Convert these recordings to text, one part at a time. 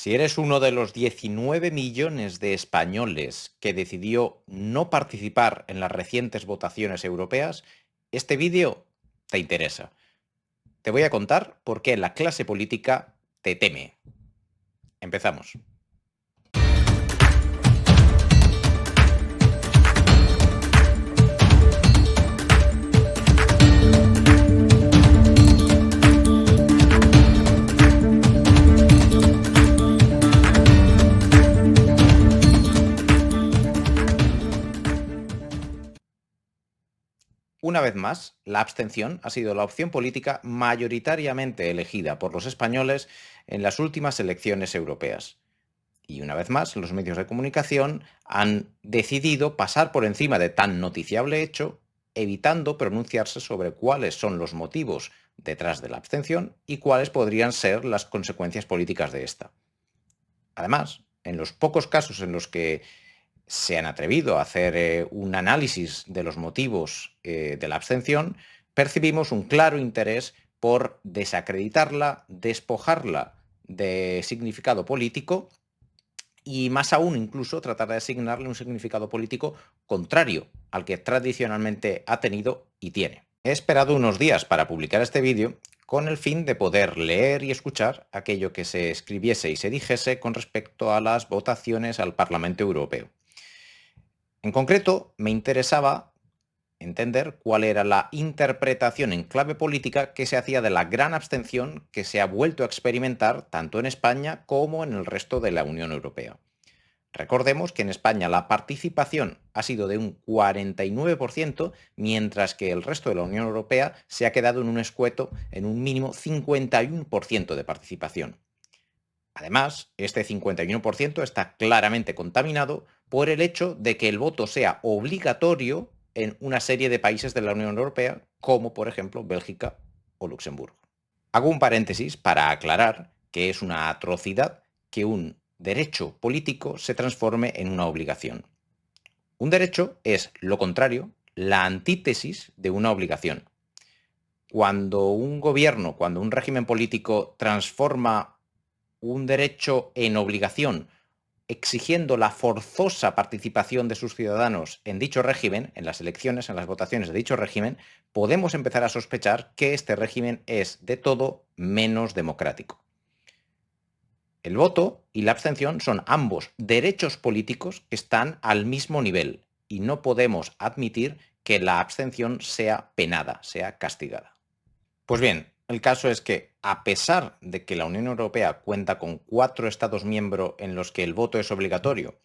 Si eres uno de los 19 millones de españoles que decidió no participar en las recientes votaciones europeas, este vídeo te interesa. Te voy a contar por qué la clase política te teme. Empezamos. Una vez más, la abstención ha sido la opción política mayoritariamente elegida por los españoles en las últimas elecciones europeas. Y una vez más, los medios de comunicación han decidido pasar por encima de tan noticiable hecho, evitando pronunciarse sobre cuáles son los motivos detrás de la abstención y cuáles podrían ser las consecuencias políticas de esta. Además, en los pocos casos en los que se han atrevido a hacer un análisis de los motivos de la abstención, percibimos un claro interés por desacreditarla, despojarla de significado político y más aún incluso tratar de asignarle un significado político contrario al que tradicionalmente ha tenido y tiene. He esperado unos días para publicar este vídeo con el fin de poder leer y escuchar aquello que se escribiese y se dijese con respecto a las votaciones al Parlamento Europeo. En concreto, me interesaba entender cuál era la interpretación en clave política que se hacía de la gran abstención que se ha vuelto a experimentar tanto en España como en el resto de la Unión Europea. Recordemos que en España la participación ha sido de un 49%, mientras que el resto de la Unión Europea se ha quedado en un escueto, en un mínimo 51% de participación. Además, este 51% está claramente contaminado por el hecho de que el voto sea obligatorio en una serie de países de la Unión Europea, como por ejemplo Bélgica o Luxemburgo. Hago un paréntesis para aclarar que es una atrocidad que un derecho político se transforme en una obligación. Un derecho es lo contrario, la antítesis de una obligación. Cuando un gobierno, cuando un régimen político transforma un derecho en obligación, exigiendo la forzosa participación de sus ciudadanos en dicho régimen, en las elecciones, en las votaciones de dicho régimen, podemos empezar a sospechar que este régimen es de todo menos democrático. El voto y la abstención son ambos derechos políticos que están al mismo nivel y no podemos admitir que la abstención sea penada, sea castigada. Pues bien, el caso es que, a pesar de que la Unión Europea cuenta con 4 Estados miembros en los que el voto es obligatorio,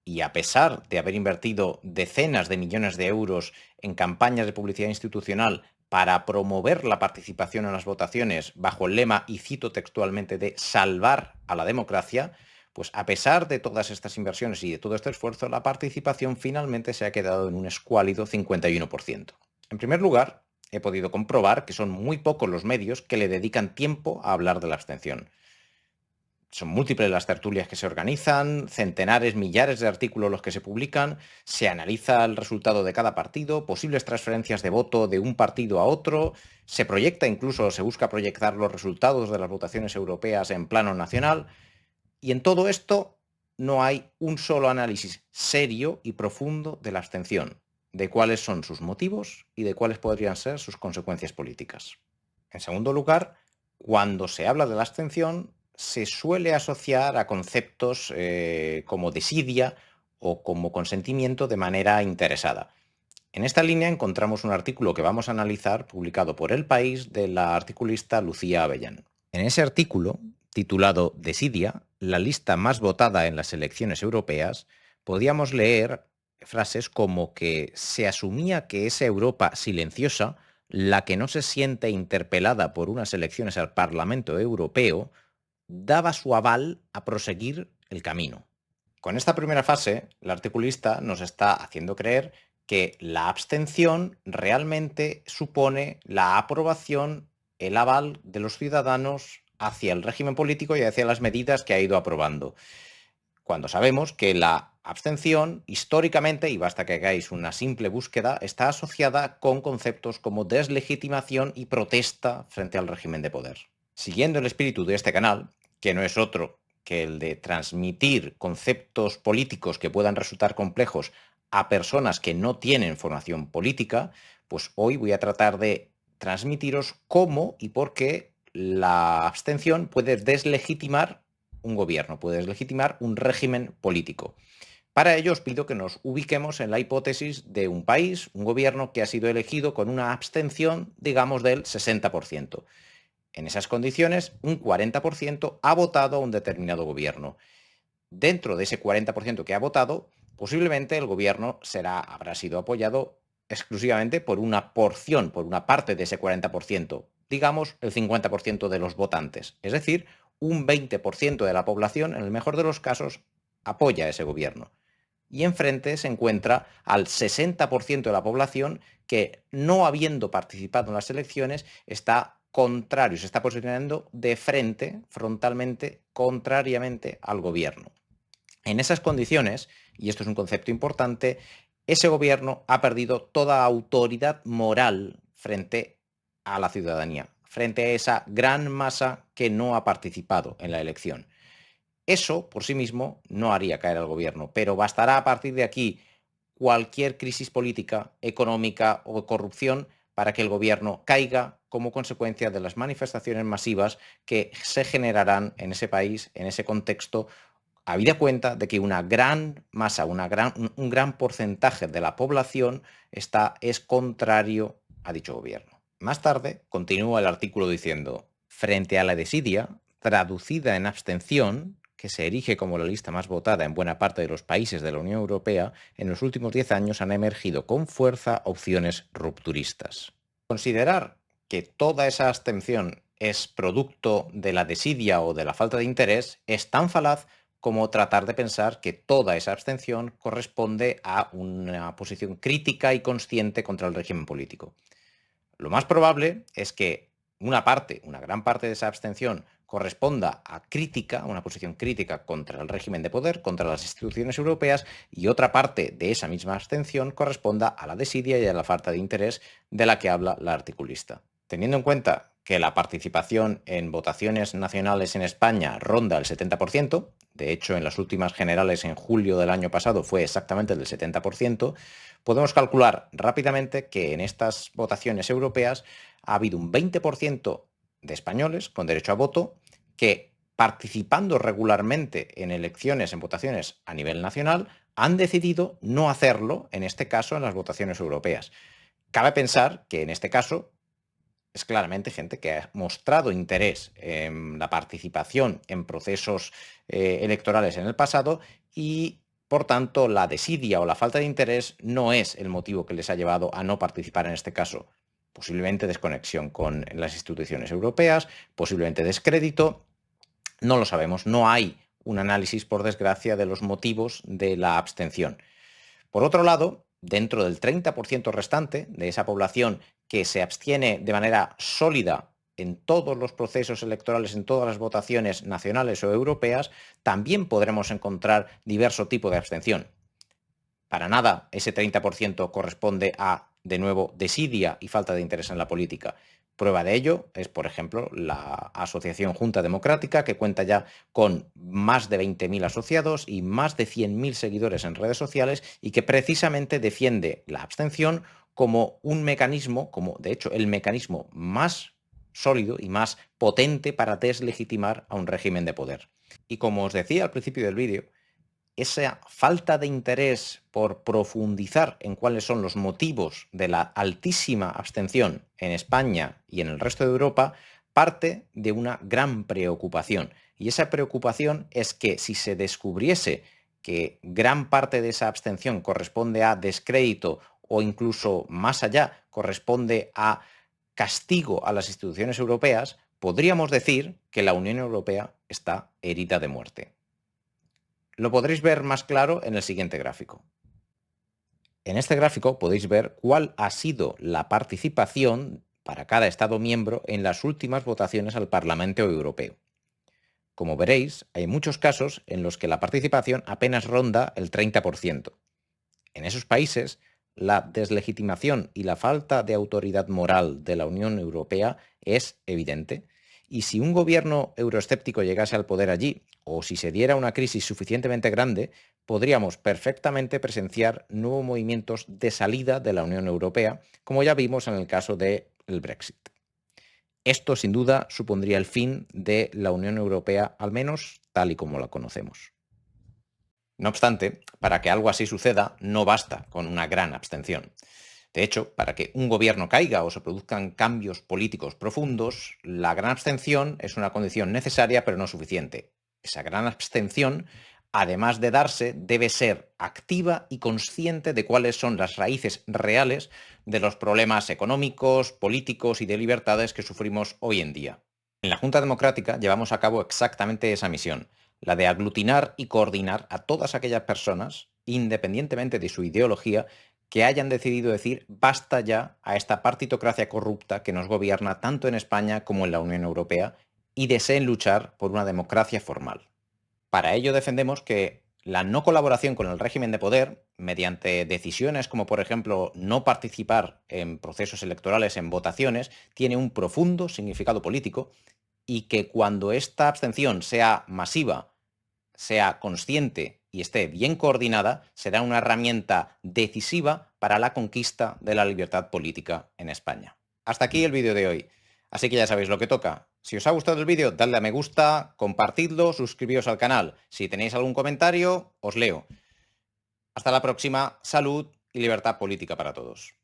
y a pesar de haber invertido decenas de millones de euros en campañas de publicidad institucional para promover la participación en las votaciones bajo el lema, y cito textualmente, de salvar a la democracia, pues a pesar de todas estas inversiones y de todo este esfuerzo, la participación finalmente se ha quedado en un escuálido 51%. En primer lugar, he podido comprobar que son muy pocos los medios que le dedican tiempo a hablar de la abstención. Son múltiples las tertulias que se organizan, centenares, millares de artículos los que se publican, se analiza el resultado de cada partido, posibles transferencias de voto de un partido a otro, se proyecta, incluso se busca proyectar los resultados de las votaciones europeas en plano nacional, y en todo esto no hay un solo análisis serio y profundo de la abstención, de cuáles son sus motivos y de cuáles podrían ser sus consecuencias políticas. En segundo lugar, cuando se habla de la abstención, se suele asociar a conceptos como desidia o como consentimiento de manera interesada. En esta línea encontramos un artículo que vamos a analizar publicado por El País de la articulista Lucía Avellán. En ese artículo, titulado Desidia, la lista más votada en las elecciones europeas, podíamos leer frases como que se asumía que esa Europa silenciosa, la que no se siente interpelada por unas elecciones al Parlamento Europeo, daba su aval a proseguir el camino. Con esta primera fase, el articulista nos está haciendo creer que la abstención realmente supone la aprobación, el aval de los ciudadanos hacia el régimen político y hacia las medidas que ha ido aprobando. Cuando sabemos que la abstención, históricamente, y basta que hagáis una simple búsqueda, está asociada con conceptos como deslegitimación y protesta frente al régimen de poder. Siguiendo el espíritu de este canal, que no es otro que el de transmitir conceptos políticos que puedan resultar complejos a personas que no tienen formación política, pues hoy voy a tratar de transmitiros cómo y por qué la abstención puede deslegitimar un gobierno, puede deslegitimar un régimen político. Para ello os pido que nos ubiquemos en la hipótesis de un país, un gobierno que ha sido elegido con una abstención, digamos, del 60%. En esas condiciones, un 40% ha votado a un determinado gobierno. Dentro de ese 40% que ha votado, posiblemente el gobierno habrá sido apoyado exclusivamente por una porción, por una parte de ese 40%, digamos el 50% de los votantes. Es decir, un 20% de la población, en el mejor de los casos, apoya a ese gobierno. Y enfrente se encuentra al 60% de la población que, no habiendo participado en las elecciones, está contrario, se está posicionando de frente, frontalmente, contrariamente al gobierno. En esas condiciones, y esto es un concepto importante, ese gobierno ha perdido toda autoridad moral frente a la ciudadanía, frente a esa gran masa que no ha participado en la elección. Eso por sí mismo no haría caer al gobierno, pero bastará a partir de aquí cualquier crisis política, económica o de corrupción para que el gobierno caiga como consecuencia de las manifestaciones masivas que se generarán en ese país, en ese contexto, habida cuenta de que una gran masa, un gran porcentaje de la población es contrario a dicho gobierno. Más tarde, continúa el artículo diciendo, frente a la desidia, traducida en abstención, que se erige como la lista más votada en buena parte de los países de la Unión Europea, en los últimos 10 años han emergido con fuerza opciones rupturistas. Considerar que toda esa abstención es producto de la desidia o de la falta de interés es tan falaz como tratar de pensar que toda esa abstención corresponde a una posición crítica y consciente contra el régimen político. Lo más probable es que una gran parte de esa abstención corresponda a crítica, a una posición crítica contra el régimen de poder, contra las instituciones europeas, y otra parte de esa misma abstención corresponda a la desidia y a la falta de interés de la que habla la articulista. Teniendo en cuenta que la participación en votaciones nacionales en España ronda el 70%, de hecho en las últimas generales en julio del año pasado fue exactamente del 70%, podemos calcular rápidamente que en estas votaciones europeas ha habido un 20% de españoles con derecho a voto que, participando regularmente en elecciones, en votaciones a nivel nacional, han decidido no hacerlo, en este caso, en las votaciones europeas. Cabe pensar que en este caso es claramente gente que ha mostrado interés en la participación en procesos electorales en el pasado y, por tanto, la desidia o la falta de interés no es el motivo que les ha llevado a no participar en este caso. Posiblemente desconexión con las instituciones europeas, posiblemente descrédito, no lo sabemos, no hay un análisis, por desgracia, de los motivos de la abstención. Por otro lado, dentro del 30% restante de esa población que se abstiene de manera sólida en todos los procesos electorales, en todas las votaciones nacionales o europeas, también podremos encontrar diverso tipo de abstención. Para nada ese 30% corresponde a, de nuevo, desidia y falta de interés en la política. Prueba de ello es, por ejemplo, la Asociación Junta Democrática, que cuenta ya con más de 20.000 asociados y más de 100.000 seguidores en redes sociales y que precisamente defiende la abstención como un mecanismo, como de hecho el mecanismo más sólido y más potente para deslegitimar a un régimen de poder. Y como os decía al principio del vídeo, esa falta de interés por profundizar en cuáles son los motivos de la altísima abstención en España y en el resto de Europa parte de una gran preocupación. Y esa preocupación es que si se descubriese que gran parte de esa abstención corresponde a descrédito o incluso más allá corresponde a castigo a las instituciones europeas, podríamos decir que la Unión Europea está herida de muerte. Lo podréis ver más claro en el siguiente gráfico. En este gráfico podéis ver cuál ha sido la participación para cada Estado miembro en las últimas votaciones al Parlamento Europeo. Como veréis, hay muchos casos en los que la participación apenas ronda el 30%. En esos países, la deslegitimación y la falta de autoridad moral de la Unión Europea es evidente Y si un gobierno euroescéptico llegase al poder allí, o si se diera una crisis suficientemente grande, podríamos perfectamente presenciar nuevos movimientos de salida de la Unión Europea, como ya vimos en el caso del Brexit. Esto, sin duda, supondría el fin de la Unión Europea, al menos tal y como la conocemos. No obstante, para que algo así suceda, no basta con una gran abstención. De hecho, para que un gobierno caiga o se produzcan cambios políticos profundos, la gran abstención es una condición necesaria pero no suficiente. Esa gran abstención, además de darse, debe ser activa y consciente de cuáles son las raíces reales de los problemas económicos, políticos y de libertades que sufrimos hoy en día. En la Junta Democrática llevamos a cabo exactamente esa misión, la de aglutinar y coordinar a todas aquellas personas, independientemente de su ideología, que hayan decidido decir basta ya a esta partitocracia corrupta que nos gobierna tanto en España como en la Unión Europea y deseen luchar por una democracia formal. Para ello defendemos que la no colaboración con el régimen de poder, mediante decisiones como por ejemplo no participar en procesos electorales, en votaciones, tiene un profundo significado político y que cuando esta abstención sea masiva, sea consciente y esté bien coordinada, será una herramienta decisiva para la conquista de la libertad política en España. Hasta aquí el vídeo de hoy. Así que ya sabéis lo que toca. Si os ha gustado el vídeo, dadle a me gusta, compartidlo, suscribíos al canal. Si tenéis algún comentario, os leo. Hasta la próxima. Salud y libertad política para todos.